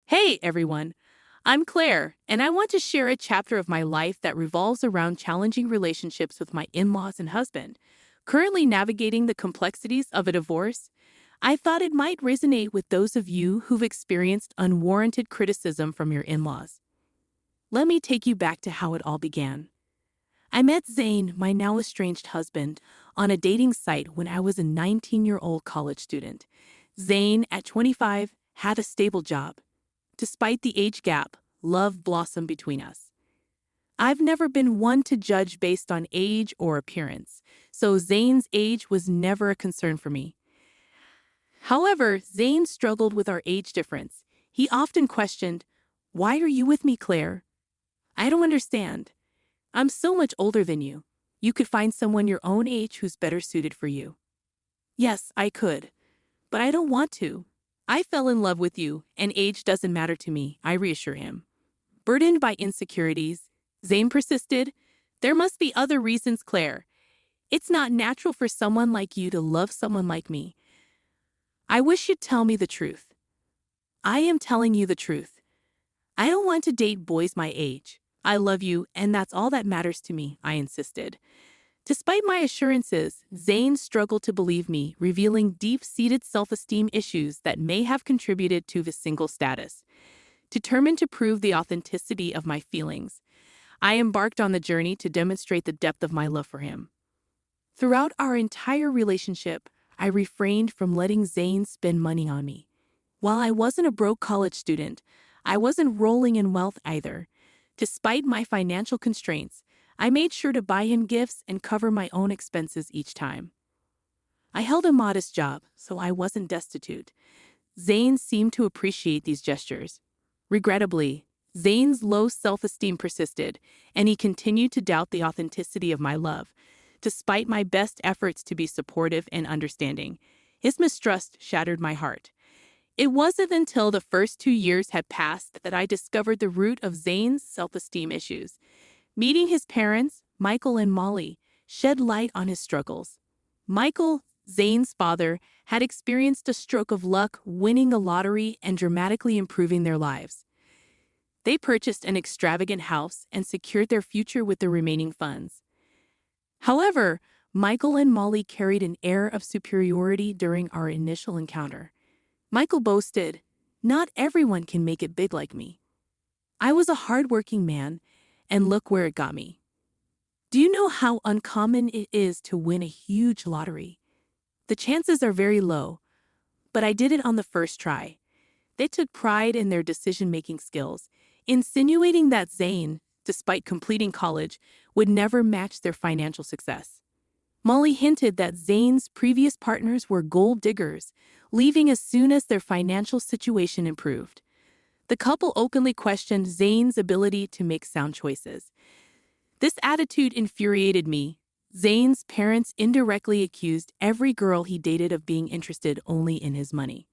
Hey, everyone. I'm Claire, and I want to share a chapter of my life that revolves around challenging relationships with my in-laws and husband. Currently navigating the complexities of a divorce, I thought it might resonate with those of you who've experienced unwarranted criticism from your in-laws. Let me take you back to how it all began. I met Zane, my now estranged husband, on a dating site when I was a 19-year-old college student. Zane, at 25, had a stable job. Despite the age gap, love blossomed between us. I've never been one to judge based on age or appearance, so Zane's age was never a concern for me. However, Zane struggled with our age difference. He often questioned, "Why are you with me, Claire? I don't understand. I'm so much older than you. You could find someone your own age who's better suited for you." Yes, I could, but I don't want to. I fell in love with you, and age doesn't matter to me, I reassure him. Burdened by insecurities, Zane persisted, "There must be other reasons, Claire. It's not natural for someone like you to love someone like me. I wish you'd tell me the truth." "I am telling you the truth. I don't want to date boys my age. I love you, and that's all that matters to me," I insisted. Despite my assurances, Zane struggled to believe me, revealing deep-seated self-esteem issues that may have contributed to his single status. Determined to prove the authenticity of my feelings, I embarked on the journey to demonstrate the depth of my love for him. Throughout our entire relationship, I refrained from letting Zane spend money on me. While I wasn't a broke college student, I wasn't rolling in wealth either. Despite my financial constraints, I made sure to buy him gifts and cover my own expenses each time. I held a modest job, so I wasn't destitute. Zane seemed to appreciate these gestures. Regrettably, Zane's low self-esteem persisted, and he continued to doubt the authenticity of my love. Despite my best efforts to be supportive and understanding, his mistrust shattered my heart. It wasn't until the first 2 years had passed that I discovered the root of Zane's self-esteem issues. Meeting his parents, Michael and Molly, shed light on his struggles. Michael, Zane's father, had experienced a stroke of luck, winning the lottery and dramatically improving their lives. They purchased an extravagant house and secured their future with the remaining funds. However, Michael and Molly carried an air of superiority during our initial encounter. Michael boasted, "Not everyone can make it big like me. I was a hardworking man, and look where it got me. Do you know how uncommon it is to win a huge lottery? The chances are very low, but I did it on the first try." They took pride in their decision-making skills, insinuating that Zane, despite completing college, would never match their financial success. Molly hinted that Zane's previous partners were gold diggers, leaving as soon as their financial situation improved. The couple openly questioned Zane's ability to make sound choices. This attitude infuriated me. Zane's parents indirectly accused every girl he dated of being interested only in his money.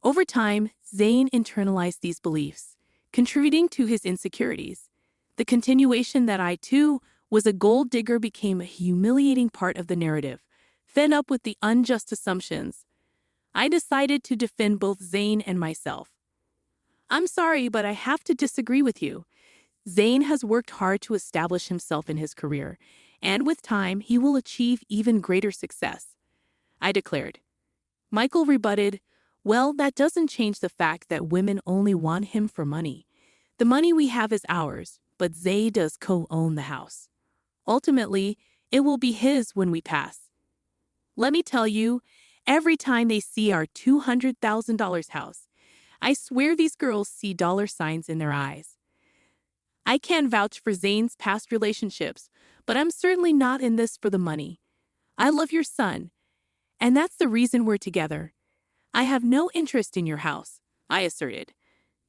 Over time, Zane internalized these beliefs, contributing to his insecurities. The continuation that I, too, was a gold digger became a humiliating part of the narrative. Fed up with the unjust assumptions, I decided to defend both Zane and myself. "I'm sorry, but I have to disagree with you. Zane has worked hard to establish himself in his career, and with time, he will achieve even greater success," I declared. Michael rebutted, "Well, that doesn't change the fact that women only want him for money. The money we have is ours, but Zay does co-own the house. Ultimately, it will be his when we pass. Let me tell you, every time they see our $200,000 house, I swear these girls see dollar signs in their eyes." I can't vouch for Zane's past relationships, but I'm certainly not in this for the money. I love your son, and that's the reason we're together. I have no interest in your house, I asserted.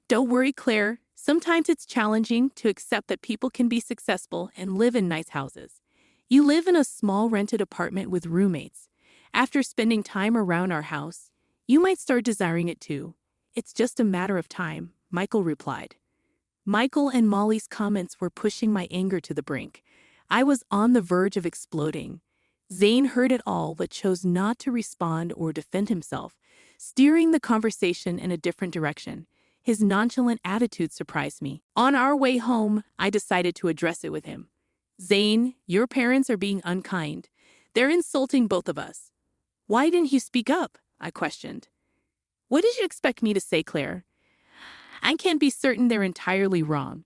"Don't worry, Claire. Sometimes it's challenging to accept that people can be successful and live in nice houses. You live in a small rented apartment with roommates. After spending time around our house, you might start desiring it too. It's just a matter of time," Michael replied. Michael and Molly's comments were pushing my anger to the brink. I was on the verge of exploding. Zane heard it all but chose not to respond or defend himself, steering the conversation in a different direction. His nonchalant attitude surprised me. On our way home, I decided to address it with him. Zane, your parents are being unkind. They're insulting both of us. Why didn't you speak up? I questioned. What did you expect me to say, Claire? I can't be certain they're entirely wrong.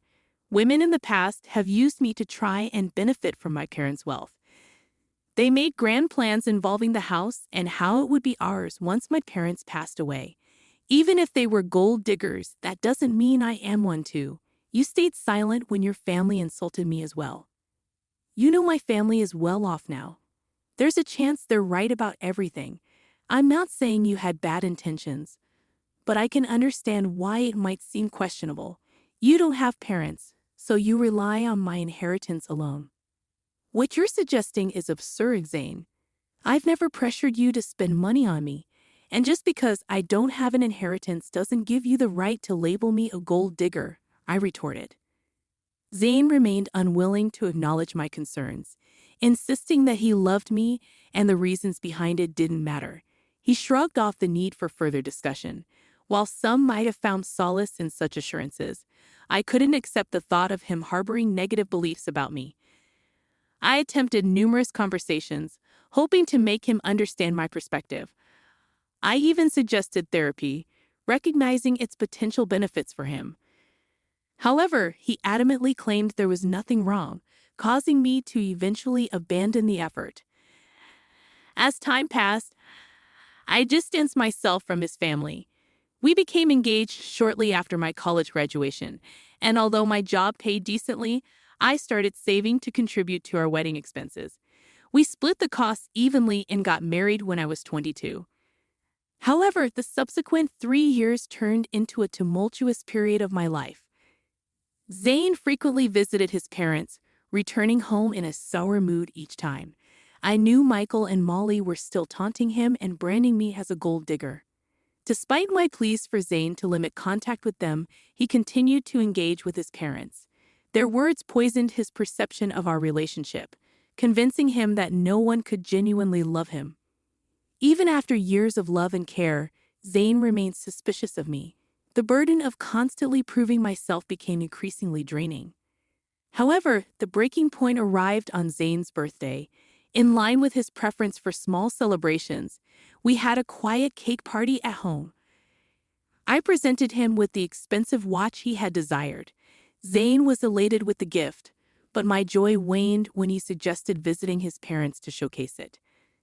Women in the past have used me to try and benefit from my parents' wealth. They made grand plans involving the house and how it would be ours once my parents passed away. Even if they were gold diggers, that doesn't mean I am one too. You stayed silent when your family insulted me as well. You know my family is well off now. There's a chance they're right about everything. I'm not saying you had bad intentions, but I can understand why it might seem questionable. You don't have parents, so you rely on my inheritance alone. What you're suggesting is absurd, Zane. I've never pressured you to spend money on me, and just because I don't have an inheritance doesn't give you the right to label me a gold digger, I retorted. Zane remained unwilling to acknowledge my concerns, insisting that he loved me and the reasons behind it didn't matter. He shrugged off the need for further discussion. While some might have found solace in such assurances, I couldn't accept the thought of him harboring negative beliefs about me. I attempted numerous conversations, hoping to make him understand my perspective. I even suggested therapy, recognizing its potential benefits for him. However, he adamantly claimed there was nothing wrong, causing me to eventually abandon the effort. As time passed, I distanced myself from his family. We became engaged shortly after my college graduation, and although my job paid decently, I started saving to contribute to our wedding expenses. We split the costs evenly and got married when I was 22. However, the subsequent 3 years turned into a tumultuous period of my life. Zane frequently visited his parents, returning home in a sour mood each time. I knew Michael and Molly were still taunting him and branding me as a gold digger. Despite my pleas for Zane to limit contact with them, he continued to engage with his parents. Their words poisoned his perception of our relationship, convincing him that no one could genuinely love him. Even after years of love and care, Zane remained suspicious of me. The burden of constantly proving myself became increasingly draining. However, the breaking point arrived on Zane's birthday. In line with his preference for small celebrations, we had a quiet cake party at home. I presented him with the expensive watch he had desired. Zane was elated with the gift, but my joy waned when he suggested visiting his parents to showcase it.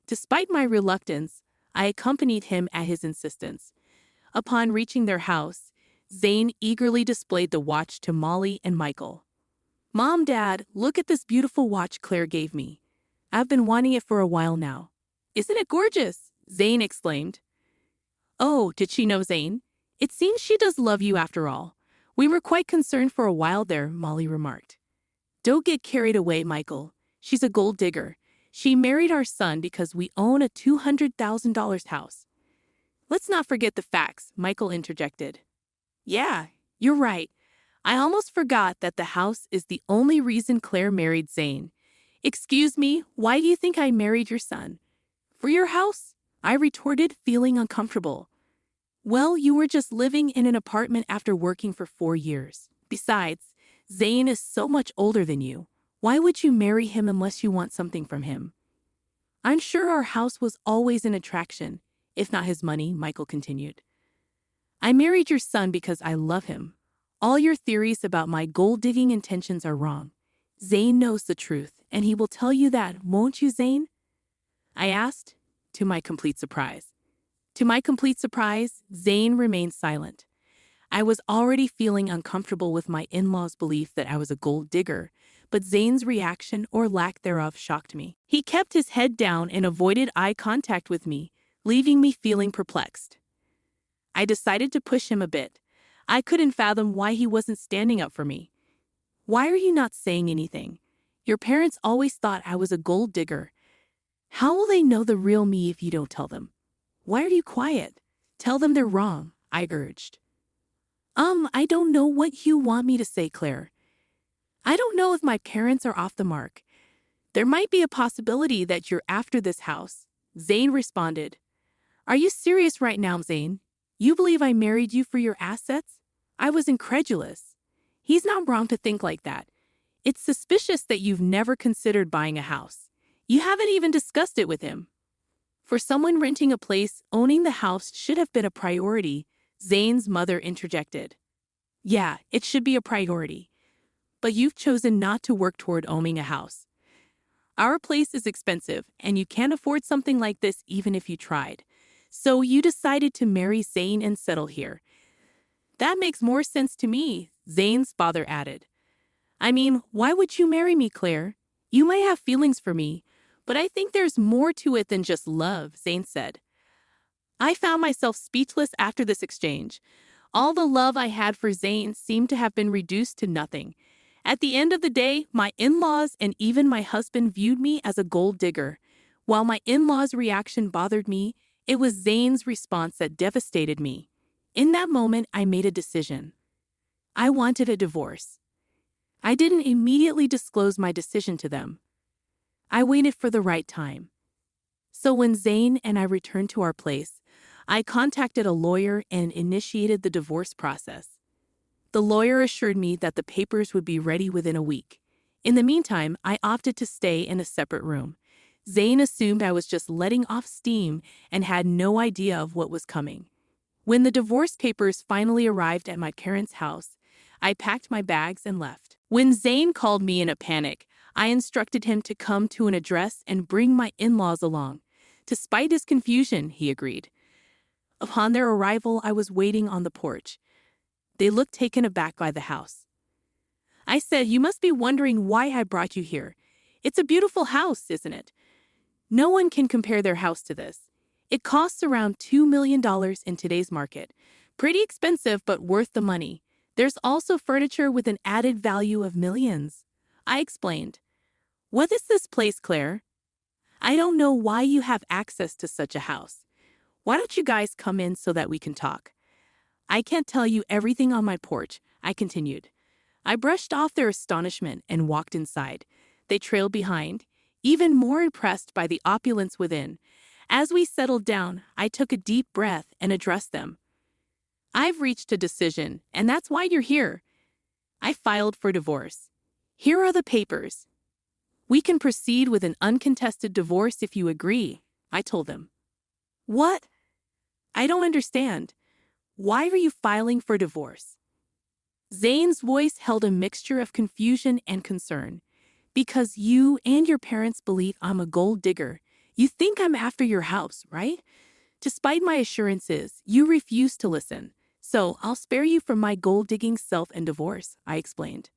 Despite my reluctance, I accompanied him at his insistence. Upon reaching their house, Zane eagerly displayed the watch to Molly and Michael. "Mom, Dad, look at this beautiful watch Claire gave me. I've been wanting it for a while now." "Isn't it gorgeous?" Zane exclaimed. "Oh, did she know Zane? It seems she does love you after all. We were quite concerned for a while there," Molly remarked. "Don't get carried away, Michael. She's a gold digger. She married our son because we own a $200,000 house." "Let's not forget the facts," Michael interjected. "Yeah, you're right. I almost forgot that the house is the only reason Claire married Zane. Excuse me, why do you think I married your son?" "For your house?" I retorted, feeling uncomfortable. "Well, you were just living in an apartment after working for 4 years. Besides, Zane is so much older than you. Why would you marry him unless you want something from him?" "I'm sure our house was always an attraction, if not his money," Michael continued. "I married your son because I love him. All your theories about my gold-digging intentions are wrong. Zane knows the truth, and he will tell you that, won't you, Zane?" I asked, to my complete surprise. To my complete surprise, Zane remained silent. I was already feeling uncomfortable with my in-laws' belief that I was a gold digger, but Zane's reaction or lack thereof shocked me. He kept his head down and avoided eye contact with me, leaving me feeling perplexed. I decided to push him a bit. I couldn't fathom why he wasn't standing up for me. "Why are you not saying anything? Your parents always thought I was a gold digger. How will they know the real me if you don't tell them? Why are you quiet? Tell them they're wrong," I urged. I don't know what you want me to say, Claire. I don't know if my parents are off the mark. There might be a possibility that you're after this house," Zane responded. "Are you serious right now, Zane? You believe I married you for your assets?" I was incredulous. He's not wrong to think like that. It's suspicious that you've never considered buying a house. You haven't even discussed it with him. For someone renting a place, owning the house should have been a priority, Zane's mother interjected. Yeah, it should be a priority. But you've chosen not to work toward owning a house. Our place is expensive, and you can't afford something like this even if you tried. So you decided to marry Zane and settle here. That makes more sense to me, Zane's father added. I mean, why would you marry me, Claire? You might have feelings for me, but I think there's more to it than just love, Zane said. I found myself speechless after this exchange. All the love I had for Zane seemed to have been reduced to nothing. At the end of the day, my in-laws and even my husband viewed me as a gold digger. While my in-laws' reaction bothered me, it was Zane's response that devastated me. In that moment, I made a decision. I wanted a divorce. I didn't immediately disclose my decision to them. I waited for the right time. So when Zane and I returned to our place, I contacted a lawyer and initiated the divorce process. The lawyer assured me that the papers would be ready within a week. In the meantime, I opted to stay in a separate room. Zane assumed I was just letting off steam and had no idea of what was coming. When the divorce papers finally arrived at my parents' house, I packed my bags and left. When Zane called me in a panic, I instructed him to come to an address and bring my in-laws along. Despite his confusion, he agreed. Upon their arrival, I was waiting on the porch. They looked taken aback by the house. I said, "You must be wondering why I brought you here. It's a beautiful house, isn't it? No one can compare their house to this. It costs around $2 million in today's market. Pretty expensive, but worth the money. There's also furniture with an added value of millions." I explained. "What is this place, Claire? I don't know why you have access to such a house. Why don't you guys come in so that we can talk?" "I can't tell you everything on my porch," I continued. I brushed off their astonishment and walked inside. They trailed behind, even more impressed by the opulence within. As we settled down, I took a deep breath and addressed them. "I've reached a decision, and that's why you're here. I filed for divorce. Here are the papers. We can proceed with an uncontested divorce if you agree," I told them. "What? I don't understand. Why are you filing for divorce?" Zane's voice held a mixture of confusion and concern. "Because you and your parents believe I'm a gold digger. You think I'm after your house, right? Despite my assurances, you refuse to listen. So I'll spare you from my gold-digging self and divorce," I explained.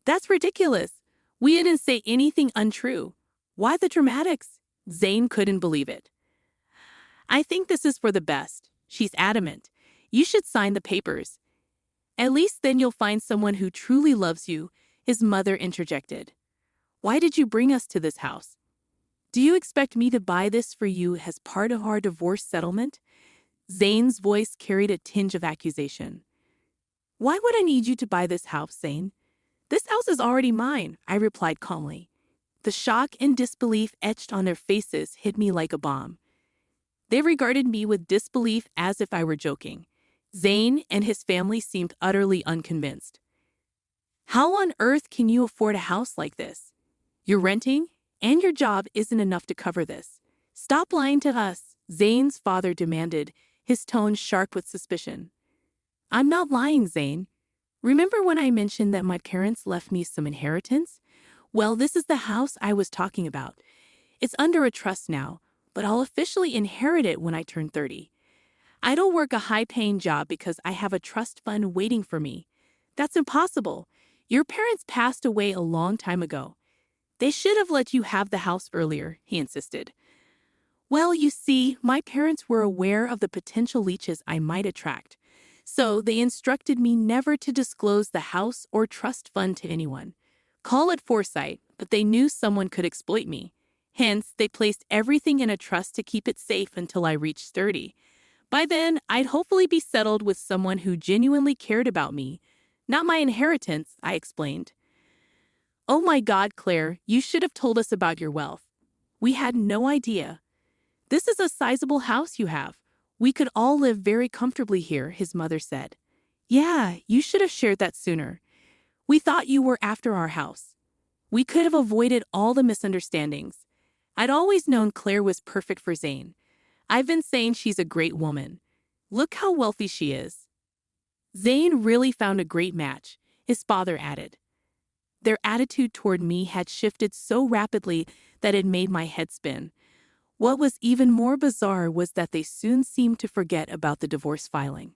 "That's ridiculous. We didn't say anything untrue. Why the dramatics?" Zane couldn't believe it. "I think this is for the best. She's adamant. You should sign the papers. At least then you'll find someone who truly loves you," his mother interjected. "Why did you bring us to this house? Do you expect me to buy this for you as part of our divorce settlement?" Zane's voice carried a tinge of accusation. "Why would I need you to buy this house, Zane? This house is already mine," I replied calmly. The shock and disbelief etched on their faces hit me like a bomb. They regarded me with disbelief as if I were joking. Zane and his family seemed utterly unconvinced. "How on earth can you afford a house like this? You're renting, and your job isn't enough to cover this. Stop lying to us," Zane's father demanded, his tone sharp with suspicion. "I'm not lying, Zane. Remember when I mentioned that my parents left me some inheritance? Well, this is the house I was talking about. It's under a trust now, but I'll officially inherit it when I turn 30. I don't work a high-paying job because I have a trust fund waiting for me. That's impossible. Your parents passed away a long time ago. They should have let you have the house earlier," he insisted. "Well, you see, my parents were aware of the potential leeches I might attract, so they instructed me never to disclose the house or trust fund to anyone. Call it foresight, but they knew someone could exploit me. Hence, they placed everything in a trust to keep it safe until I reached 30. By then, I'd hopefully be settled with someone who genuinely cared about me. Not my inheritance," I explained. "Oh my God, Claire, you should have told us about your wealth. We had no idea. This is a sizable house you have. We could all live very comfortably here," his mother said. Yeah, you should have shared that sooner. We thought you were after our house. We could have avoided all the misunderstandings. I'd always known Claire was perfect for Zane. I've been saying she's a great woman. Look how wealthy she is. Zane really found a great match, his father added. Their attitude toward me had shifted so rapidly that it made my head spin. What was even more bizarre was that they soon seemed to forget about the divorce filing.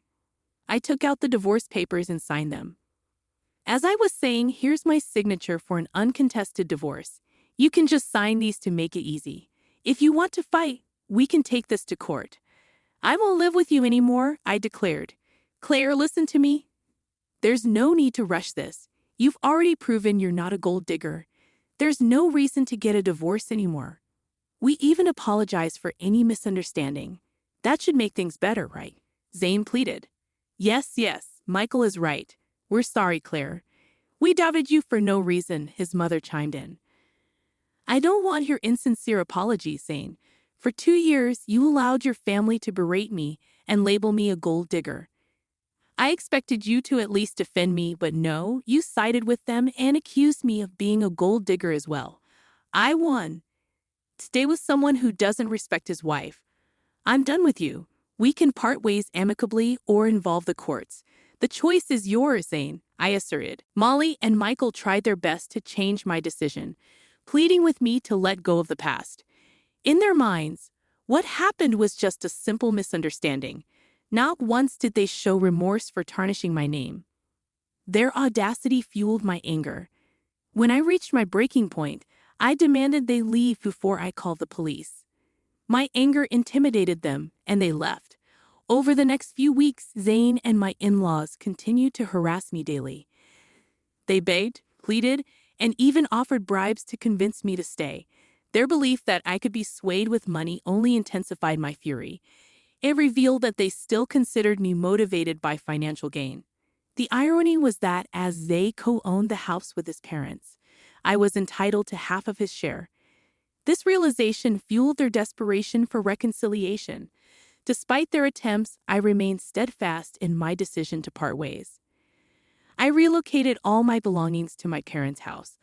I took out the divorce papers and signed them. As I was saying, here's my signature for an uncontested divorce. You can just sign these to make it easy. If you want to fight, we can take this to court. I won't live with you anymore, I declared. Claire, listen to me. There's no need to rush this. You've already proven you're not a gold digger. There's no reason to get a divorce anymore. We even apologize for any misunderstanding. That should make things better, right? Zane pleaded. Yes, Michael is right. We're sorry, Claire. We doubted you for no reason, his mother chimed in. I don't want your insincere apologies, Zane. For 2 years, you allowed your family to berate me and label me a gold digger. I expected you to at least defend me, but no, you sided with them and accused me of being a gold digger as well. I won. Stay with someone who doesn't respect his wife. I'm done with you. We can part ways amicably or involve the courts. The choice is yours, Zane, I asserted. Molly and Michael tried their best to change my decision, pleading with me to let go of the past. In their minds, what happened was just a simple misunderstanding. Not once did they show remorse for tarnishing my name. Their audacity fueled my anger. When I reached my breaking point, I demanded they leave before I called the police. My anger intimidated them, and they left. Over the next few weeks, Zane and my in-laws continued to harass me daily. They begged, pleaded, and even offered bribes to convince me to stay. Their belief that I could be swayed with money only intensified my fury. It revealed that they still considered me motivated by financial gain. The irony was that as they co-owned the house with his parents, I was entitled to half of his share. This realization fueled their desperation for reconciliation. Despite their attempts, I remained steadfast in my decision to part ways. I relocated all my belongings to my parents' house,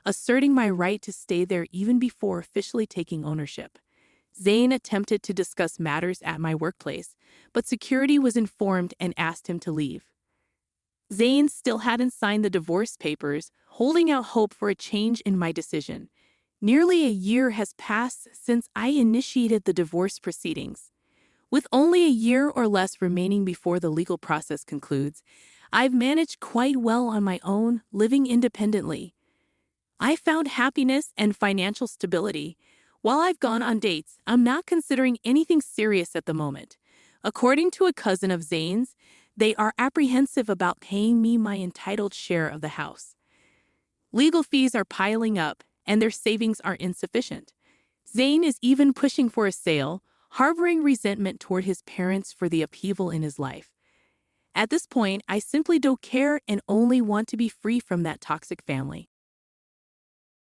asserting my right to stay there even before officially taking ownership. Zane attempted to discuss matters at my workplace, but security was informed and asked him to leave. Zane still hadn't signed the divorce papers, holding out hope for a change in my decision. Nearly a year has passed since I initiated the divorce proceedings. With only a year or less remaining before the legal process concludes, I've managed quite well on my own, living independently. I found happiness and financial stability. While I've gone on dates, I'm not considering anything serious at the moment. According to a cousin of Zane's, they are apprehensive about paying me my entitled share of the house. Legal fees are piling up, and their savings are insufficient. Zane is even pushing for a sale, harboring resentment toward his parents for the upheaval in his life. At this point, I simply don't care and only want to be free from that toxic family.